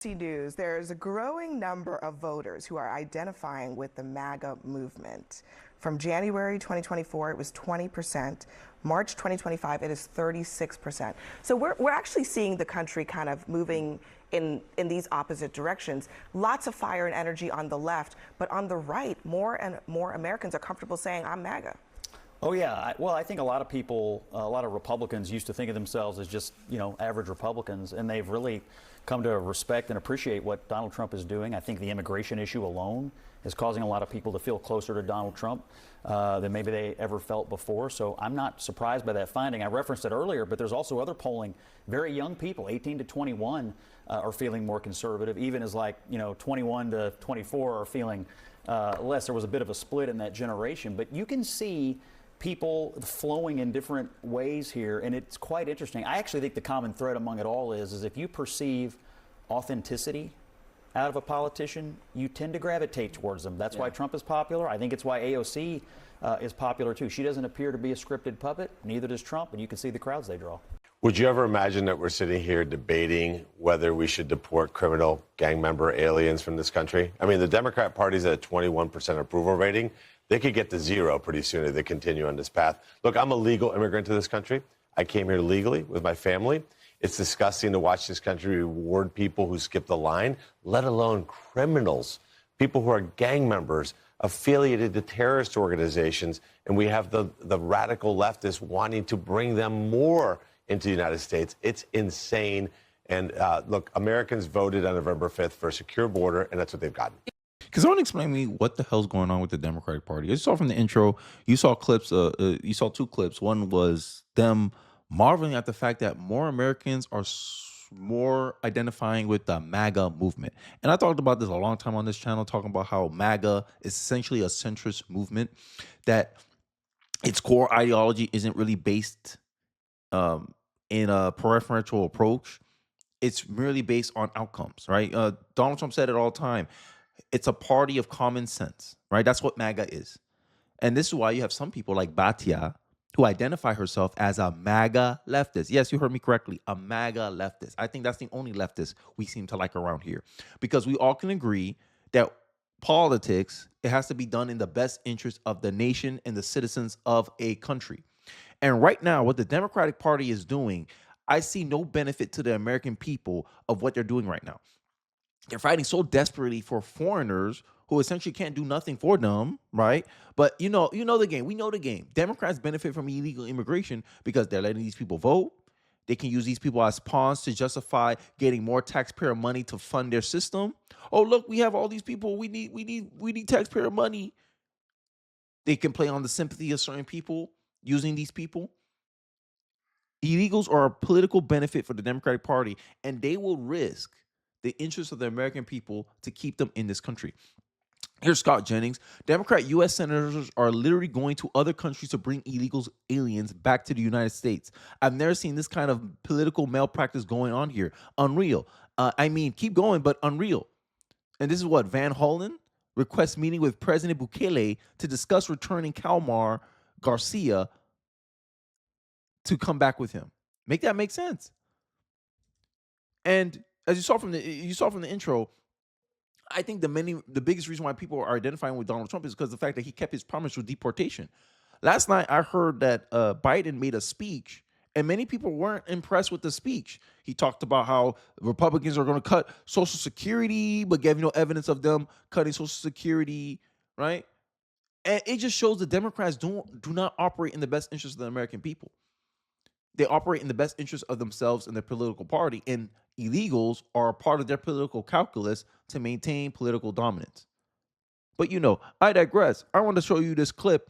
News, there's a growing number of voters who are identifying with the MAGA movement. From January 2024, it was 20%. March 2025, it is 36%. So we're actually seeing the country kind of moving in these opposite directions. Lots of fire and energy on the left, but on the right, more and more Americans are comfortable saying, I'm MAGA. Oh, yeah. Well, I think a lot of people, a lot of Republicans used to think of themselves as just, average Republicans, and they've really come to respect and appreciate what Donald Trump is doing. I think the immigration issue alone is causing a lot of people to feel closer to Donald Trump than maybe they ever felt before. So I'm not surprised by that finding. I referenced it earlier, but there's also other polling. Very young people, 18 to 21, are feeling more conservative, even as 21 to 24 are feeling less. There was a bit of a split in that generation, but you can see people flowing in different ways here, and it's quite interesting. I actually think the common thread among it all is if you perceive authenticity out of a politician, you tend to gravitate towards them. That's why Trump is popular. I think it's why AOC is popular too. She doesn't appear to be a scripted puppet, neither does Trump, and you can see the crowds they draw. Would you ever imagine that we're sitting here debating whether we should deport criminal gang member aliens from this country? I mean, the Democrat Party's at a 21% approval rating. They could get to zero pretty soon if they continue on this path. Look, I'm a legal immigrant to this country. I came here legally with my family. It's disgusting to watch this country reward people who skip the line, let alone criminals, people who are gang members, affiliated to terrorist organizations. And we have the radical leftists wanting to bring them more into the United States. It's insane. And look, Americans voted on November 5th for a secure border, and that's what they've gotten. Can someone explain to me what the hell's going on with the Democratic Party? You saw from the intro, you saw clips, you saw two clips. One was them marveling at the fact that more Americans are more identifying with the MAGA movement. And I talked about this a long time on this channel, talking about how MAGA is essentially a centrist movement, that its core ideology isn't really based in a preferential approach. It's merely based on outcomes, right? Donald Trump said it all the time. It's a party of common sense, right? That's what MAGA is. And this is why you have some people like Batia who identify herself as a MAGA leftist. Yes, you heard me correctly, a MAGA leftist. I think that's the only leftist we seem to like around here, because we all can agree that politics, it has to be done in the best interest of the nation and the citizens of a country. And right now, what the Democratic Party is doing, I see no benefit to the American people of what they're doing right now. They're fighting so desperately for foreigners who essentially can't do nothing for them, right? But you know the game. We know the game. Democrats benefit from illegal immigration because they're letting these people vote. They can use these people as pawns to justify getting more taxpayer money to fund their system. Oh, look, we have all these people. We need taxpayer money. They can play on the sympathy of certain people using these people. Illegals are a political benefit for the Democratic Party, and they will risk the interests of the American people to keep them in this country. Here's Scott Jennings. Democrat U.S. senators are literally going to other countries to bring illegal aliens back to the United States. I've never seen this kind of political malpractice going on here. Unreal. Keep going, but unreal. And this is what Van Hollen requests meeting with President Bukele to discuss returning Kalmar Garcia to come back with him. Make that make sense. And as you saw from the intro, I think the biggest reason why people are identifying with Donald Trump is because of the fact that he kept his promise with deportation. Last night, I heard that Biden made a speech, and many people weren't impressed with the speech. He talked about how Republicans are going to cut Social Security, but gave no evidence of them cutting Social Security, right? And it just shows the Democrats do not operate in the best interest of the American people. They operate in the best interest of themselves and their political party, and illegals are a part of their political calculus to maintain political dominance. But I digress. I want to show you this clip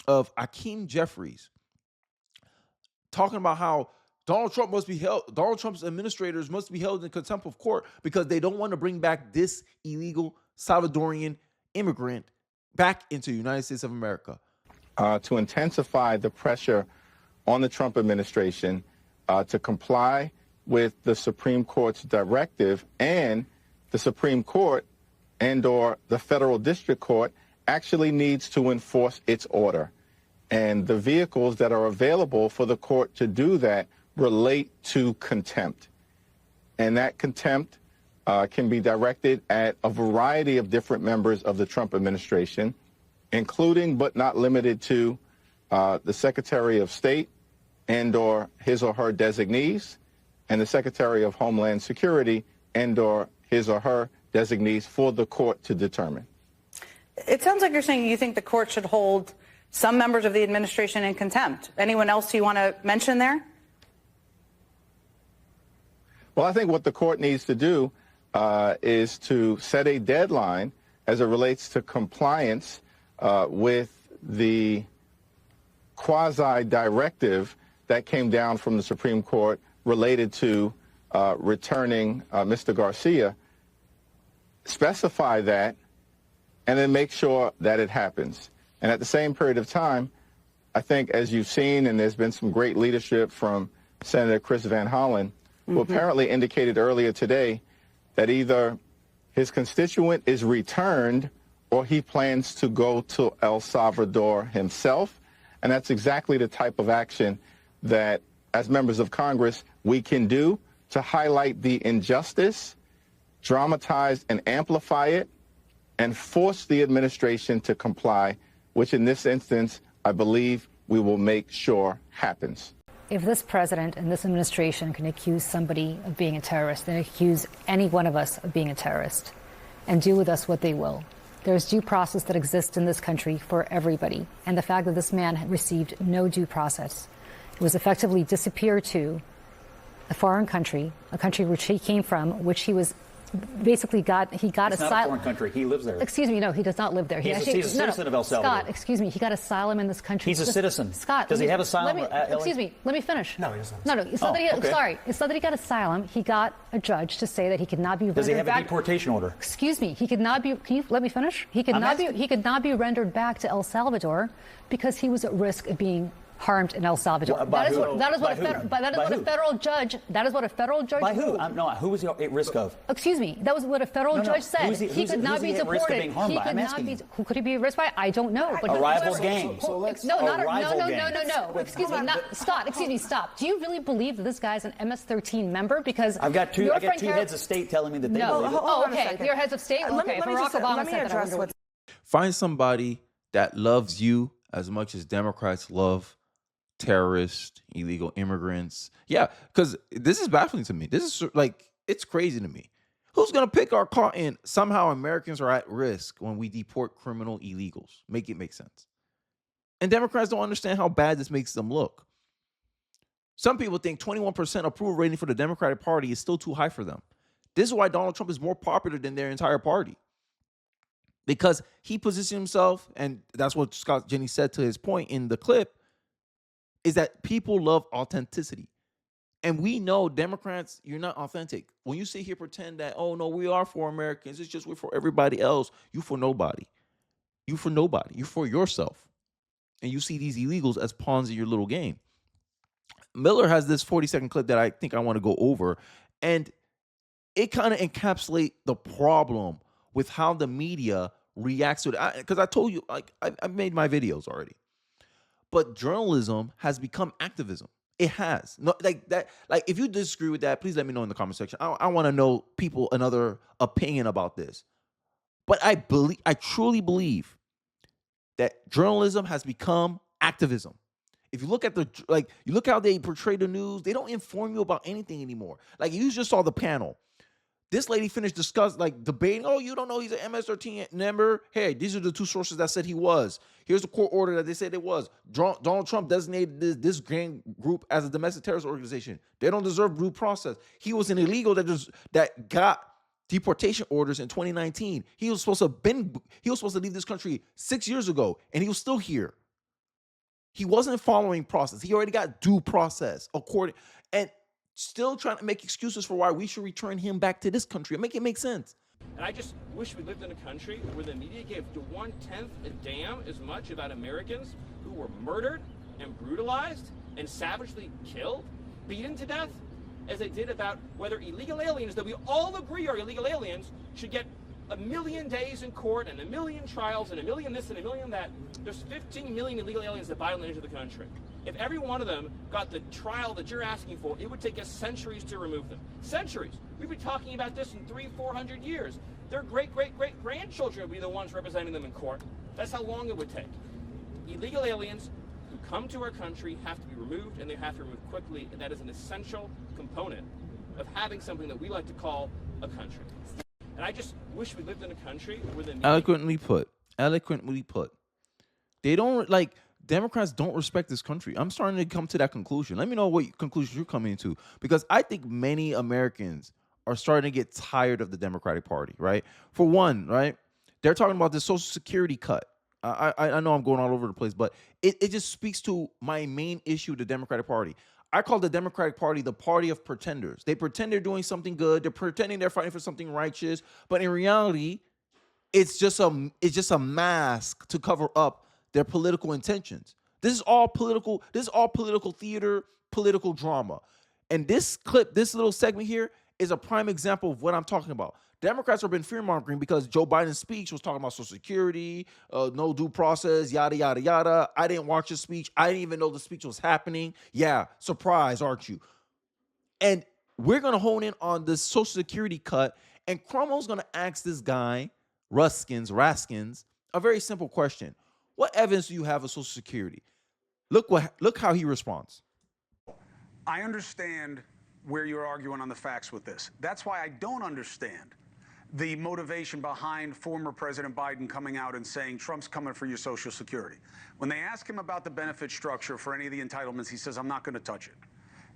of Hakeem Jeffries talking about how Donald Trump's administrators must be held in contempt of court because they don't want to bring back this illegal Salvadorian immigrant back into the United States of America. To intensify the pressure on the Trump administration to comply with the Supreme Court's directive, and the Supreme Court and/or the federal district court actually needs to enforce its order. And the vehicles that are available for the court to do that relate to contempt. And that contempt can be directed at a variety of different members of the Trump administration, including but not limited to the Secretary of State and or his or her designees, and the Secretary of Homeland Security and or his or her designees for the court to determine. It sounds like you're saying you think the court should hold some members of the administration in contempt. Anyone else you want to mention there? Well, I think what the court needs to do is to set a deadline as it relates to compliance with the quasi-directive that came down from the Supreme Court related to returning Mr. Garcia. Specify that and then make sure that it happens. And at the same period of time, I think, as you've seen, and there's been some great leadership from Senator Chris Van Hollen, who apparently indicated earlier today that either his constituent is returned or he plans to go to El Salvador himself. And that's exactly the type of action that, as members of Congress, we can do to highlight the injustice, dramatize and amplify it, and force the administration to comply, which in this instance, I believe we will make sure happens. If this president and this administration can accuse somebody of being a terrorist, then accuse any one of us of being a terrorist and do with us what they will. There's due process that exists in this country for everybody. And the fact that this man received no due process, he was effectively disappeared to a foreign country, a country which he came from, which he was basically got It's not a foreign country. He lives there. Excuse me, no, he does not live there. He's a citizen of El Salvador. Scott, excuse me, he got asylum in this country. He's a citizen. Scott, does he have asylum? Excuse me, let me finish. No, he doesn't. No, it's not that he. Okay. Sorry, it's not that he got asylum. He got a judge to say that he could not be. Does he have back. a deportation order? Excuse me, he could not be. Can you let me finish? He could not be. He could not be rendered back to El Salvador because he was at risk of being harmed in El Salvador. That is what a federal judge. That is what a federal judge. By who? Who was he at risk of? Excuse me. That was what a federal judge said. He could not be deported. Who could he be at risk by? I don't know. But rival gang. No. Excuse me, Scott. Excuse me. Stop. Do you really believe that this guy's an MS-13 member? Because I've got two heads of state telling me that they believe it. Oh, okay. Your heads of state. Okay. Barack Obama said that. Find somebody that loves you as much as Democrats love terrorists, illegal immigrants. Yeah, because this is baffling to me. This is like, it's crazy to me. Who's going to pick our cotton? Somehow Americans are at risk when we deport criminal illegals. Make it make sense. And Democrats don't understand how bad this makes them look. Some people think 21% approval rating for the Democratic Party is still too high for them. This is why Donald Trump is more popular than their entire party. Because he positioned himself, and that's what Scott Jennings said to his point in the clip, is that people love authenticity. And we know Democrats, you're not authentic. When you sit here pretend that, oh, no, we are for Americans, it's just we're for everybody else, you for nobody. You for nobody. You for yourself. And you see these illegals as pawns in your little game. Miller has this 40-second clip that I think I want to go over. And it kind of encapsulates the problem with how the media reacts to it. Because I told you, like, I made my videos already. But journalism has become activism. It has. No, like that. Like, if you disagree with that, please let me know in the comment section. I want to know people another opinion about this. But I truly believe that journalism has become activism. If you look at you look how they portray the news, they don't inform you about anything anymore. Like, you just saw the panel. This lady finished debating. Oh, you don't know he's an MS-13 member? Hey, these are the two sources that said he was. Here's the court order that they said it was. Donald Trump designated this gang group as a domestic terrorist organization. They don't deserve due process. He was an illegal that got deportation orders in 2019. He was supposed to leave this country 6 years ago, and he was still here. He wasn't following process. He already got due process and still trying to make excuses for why we should return him back to this country and make it make sense. And I just wish we lived in a country where the media gave 1/10 a damn as much about Americans who were murdered and brutalized and savagely killed, beaten to death, as they did about whether illegal aliens that we all agree are illegal aliens should get 1 million days in court and 1 million trials and 1 million this and 1 million that. There's 15 million illegal aliens that violently enter the country. If every one of them got the trial that you're asking for, it would take us centuries to remove them. Centuries. We'd be talking about this in 300-400 years. Their great-great-great-grandchildren would be the ones representing them in court. That's how long it would take. Illegal aliens who come to our country have to be removed, and they have to be removed quickly, and that is an essential component of having something that we like to call a country. And I just wish we lived in a country where the Eloquently put. Eloquently put. They don't like Democrats don't respect this country. I'm starting to come to that conclusion. Let me know what conclusions you're coming to, because I think many Americans are starting to get tired of the Democratic Party, right? For one, right? They're talking about the Social Security cut. I know I'm going all over the place, but it just speaks to my main issue with the Democratic Party. I call the Democratic Party the party of pretenders. They pretend they're doing something good. They're pretending they're fighting for something righteous, but in reality, it's just a mask to cover up their political intentions. This is all political theater, political drama. And this clip, this little segment here is a prime example of what I'm talking about. Democrats have been fear-mongering because Joe Biden's speech was talking about Social Security, no due process, yada, yada, yada. I didn't watch his speech. I didn't even know the speech was happening. Yeah, surprise, aren't you? And we're going to hone in on this Social Security cut, and Cuomo's going to ask this guy, Raskins, a very simple question. What evidence do you have of Social Security? Look how he responds. I understand where you're arguing on the facts with this. That's why I don't understand the motivation behind former President Biden coming out and saying Trump's coming for your Social Security. When they ask him about the benefit structure for any of the entitlements, he says, I'm not going to touch it.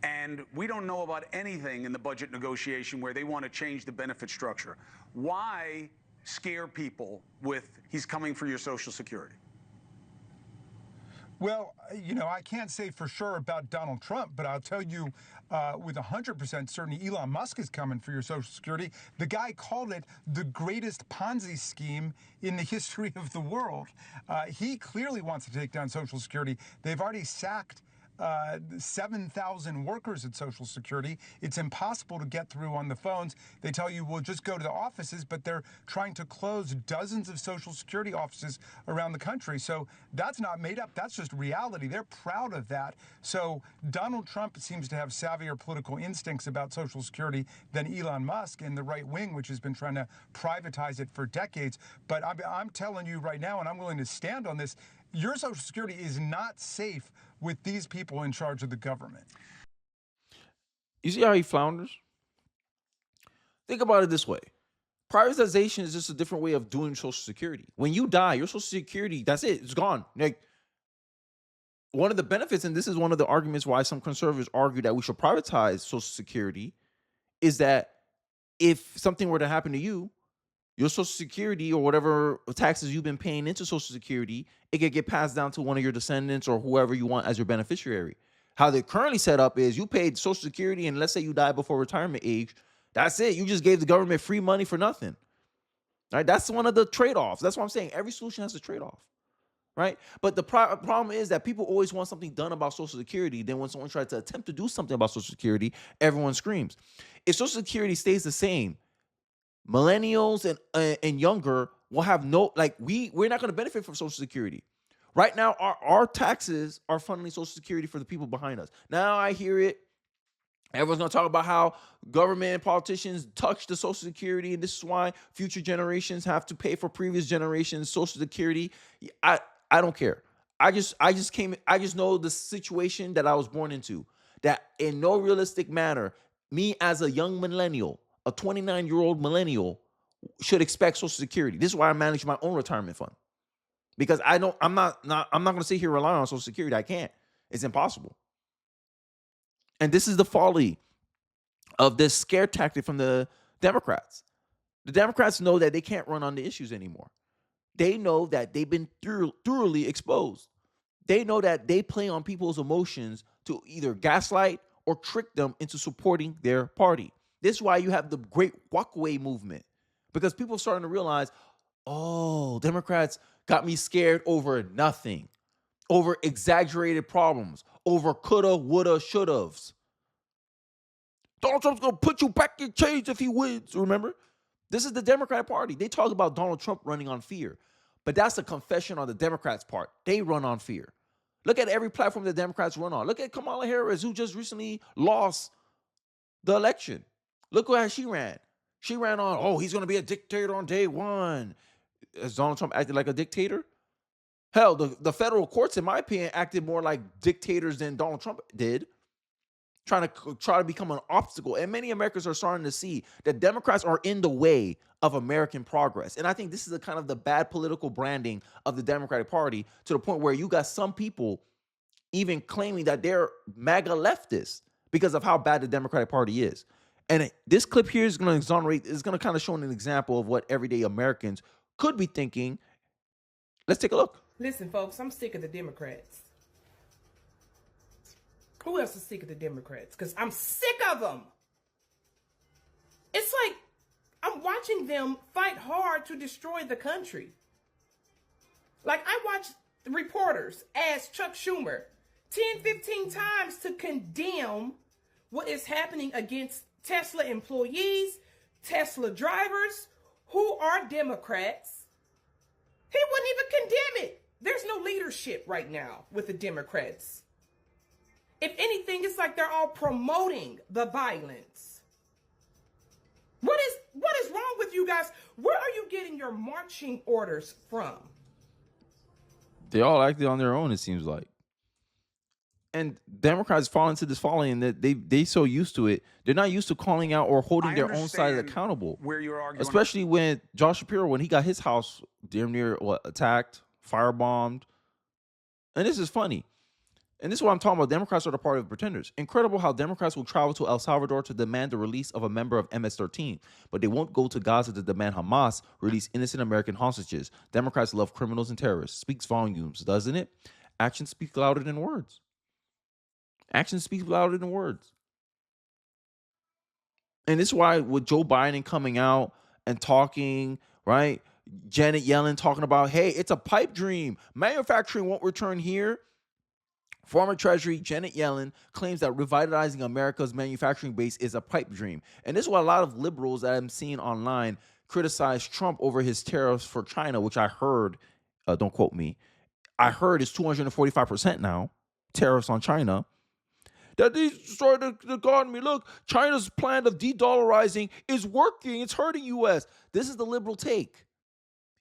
And we don't know about anything in the budget negotiation where they want to change the benefit structure. Why scare people with he's coming for your Social Security? Well, you know, I can't say for sure about Donald Trump, but I'll tell you with 100% certainty, Elon Musk is coming for your Social Security. The guy called it the greatest Ponzi scheme in the history of the world. He clearly wants to take down Social Security. They've already sacked 7,000 workers at Social Security. It's impossible to get through on the phones. They tell you, well, just go to the offices, but they're trying to close dozens of Social Security offices around the country. So that's not made up. That's just reality. They're proud of that. So Donald Trump seems to have savvier political instincts about Social Security than Elon Musk and the right wing, which has been trying to privatize it for decades. But I'm telling you right now, and I'm willing to stand on this, your Social Security is not safe with these people in charge of the government. You see how he flounders? Think about it this way. Privatization is just a different way of doing Social Security. When you die, your Social Security, that's it. It's gone. Like, one of the benefits, and this is one of the arguments why some conservatives argue that we should privatize Social Security, is that if something were to happen to you, your Social Security or whatever taxes you've been paying into Social Security, it could get passed down to one of your descendants or whoever you want as your beneficiary. How they're currently set up is you paid Social Security, and let's say you die before retirement age, that's it. You just gave the government free money for nothing. Right? That's one of the trade-offs. That's what I'm saying. Every solution has a trade-off. Right? But the problem is that people always want something done about Social Security. Then when someone tries to attempt to do something about Social Security, everyone screams. If Social Security stays the same, millennials and younger will have no, like, we're not going to benefit from Social Security. Right now, our taxes are funneling Social Security for the people behind us. Now I hear it. Everyone's going to talk about how government and politicians touch the Social Security, and this is why future generations have to pay for previous generations' Social Security. I don't care. I just know the situation that I was born into, that in no realistic manner, me as a young millennial, a 29-year-old millennial, should expect Social Security. This is why I manage my own retirement fund, because I'm not going to sit here relying on Social Security. I can't. It's impossible. And this is the folly of this scare tactic from the Democrats. The Democrats know that they can't run on the issues anymore. They know that they've been thoroughly exposed. They know that they play on people's emotions to either gaslight or trick them into supporting their party. This is why you have the great walkaway movement, because people are starting to realize, oh, Democrats got me scared over nothing, over exaggerated problems, over coulda, woulda, shouldas. Donald Trump's going to put you back in chains if he wins, remember? This is the Democratic Party. They talk about Donald Trump running on fear, but that's a confession on the Democrats' part. They run on fear. Look at every platform the Democrats run on. Look at Kamala Harris, who just recently lost the election. Look how she ran. She ran on, oh, he's going to be a dictator on day one. Has Donald Trump acted like a dictator? Hell, the federal courts, in my opinion, acted more like dictators than Donald Trump did, trying to become an obstacle. And many Americans are starting to see that Democrats are in the way of American progress. And I think this is kind of the bad political branding of the Democratic Party, to the point where you got some people even claiming that they're MAGA leftists because of how bad the Democratic Party is. And this clip here is going to exonerate, is going to kind of show an example of what everyday Americans could be thinking. Let's take a look. Listen, folks, I'm sick of the Democrats. Who else is sick of the Democrats? Because I'm sick of them. It's like I'm watching them fight hard to destroy the country. Like, I watch reporters ask Chuck Schumer 10, 15 times to condemn what is happening against Tesla employees, Tesla drivers, who are Democrats. He wouldn't even condemn it. There's no leadership right now with the Democrats. If anything, it's like they're all promoting the violence. What is wrong with you guys? Where are you getting your marching orders from? They all acted on their own, it seems like. And Democrats fall into this following that they so used to it. They're not used to calling out or holding their own side accountable. Where you're arguing, especially when Josh Shapiro, when he got his house damn near attacked, firebombed. And this is funny. And this is what I'm talking about. Democrats are the party of pretenders. Incredible how Democrats will travel to El Salvador to demand the release of a member of MS-13, but they won't go to Gaza to demand Hamas release innocent American hostages. Democrats love criminals and terrorists. Speaks volumes, doesn't it? Actions speak louder than words. Actions speak louder than words. And this is why with Joe Biden coming out and talking, right? Janet Yellen talking about, hey, it's a pipe dream. Manufacturing won't return here. Former Treasury Janet Yellen claims that revitalizing America's manufacturing base is a pipe dream. And this is why a lot of liberals that I'm seeing online criticize Trump over his tariffs for China, which I heard, don't quote me, I heard is 245% now, tariffs on China. That they destroyed the economy. Look, China's plan of de-dollarizing is working. It's hurting U.S. This is the liberal take.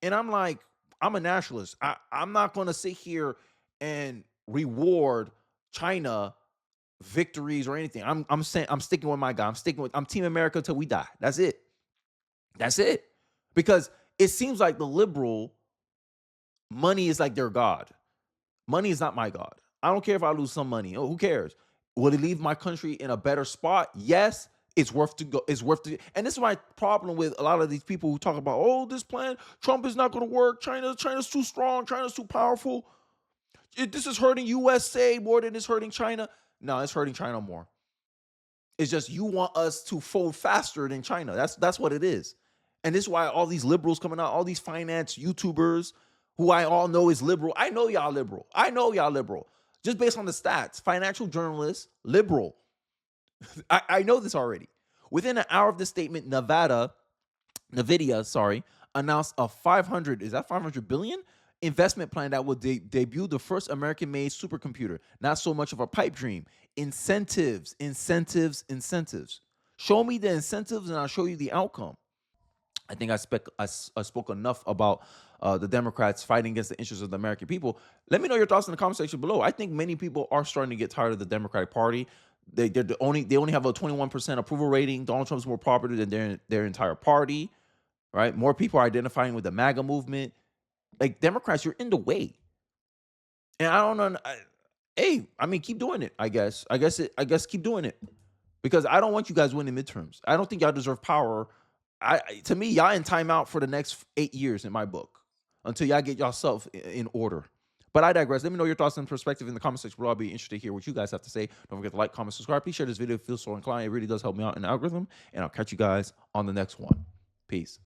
And I'm like, I'm a nationalist. I'm not going to sit here and reward China victories or anything. I'm saying I'm sticking with my guy. I'm Team America till we die. That's it. That's it. Because it seems like the liberal money is like their God. Money is not my God. I don't care if I lose some money. Oh, who cares? Will it leave my country in a better spot? Yes, it's worth to go. It's worth to. And this is my problem with a lot of these people who talk about, oh, this plan, Trump is not going to work. China's too strong. China's too powerful. This is hurting USA more than it's hurting China. No, it's hurting China more. It's just you want us to fold faster than China. That's what it is. And this is why all these liberals coming out, all these finance YouTubers who I all know is liberal. I know y'all liberal. Just based on the stats, financial journalists, liberal. I know this already. Within an hour of this statement, NVIDIA, announced a $500 billion investment plan that will debut the first American-made supercomputer. Not so much of a pipe dream. Incentives. Show me the incentives and I'll show you the outcome. I think I spoke enough about the Democrats fighting against the interests of the American people. Let me know your thoughts in the comment section below. I think many people are starting to get tired of the Democratic Party. They only have a 21% approval rating. Donald Trump's more popular than their entire party, right? More people are identifying with the MAGA movement. Like, Democrats, you're in the way. And I don't know. Keep doing it, I guess. I guess keep doing it. Because I don't want you guys winning midterms. I don't think y'all deserve power. To me, y'all in timeout for the next 8 years in my book until y'all get yourself in order. But I digress. Let me know your thoughts and perspective in the comment section below. I'll be interested to hear what you guys have to say. Don't forget to like, comment, subscribe. Please share this video if you feel so inclined. It really does help me out in the algorithm. And I'll catch you guys on the next one. Peace.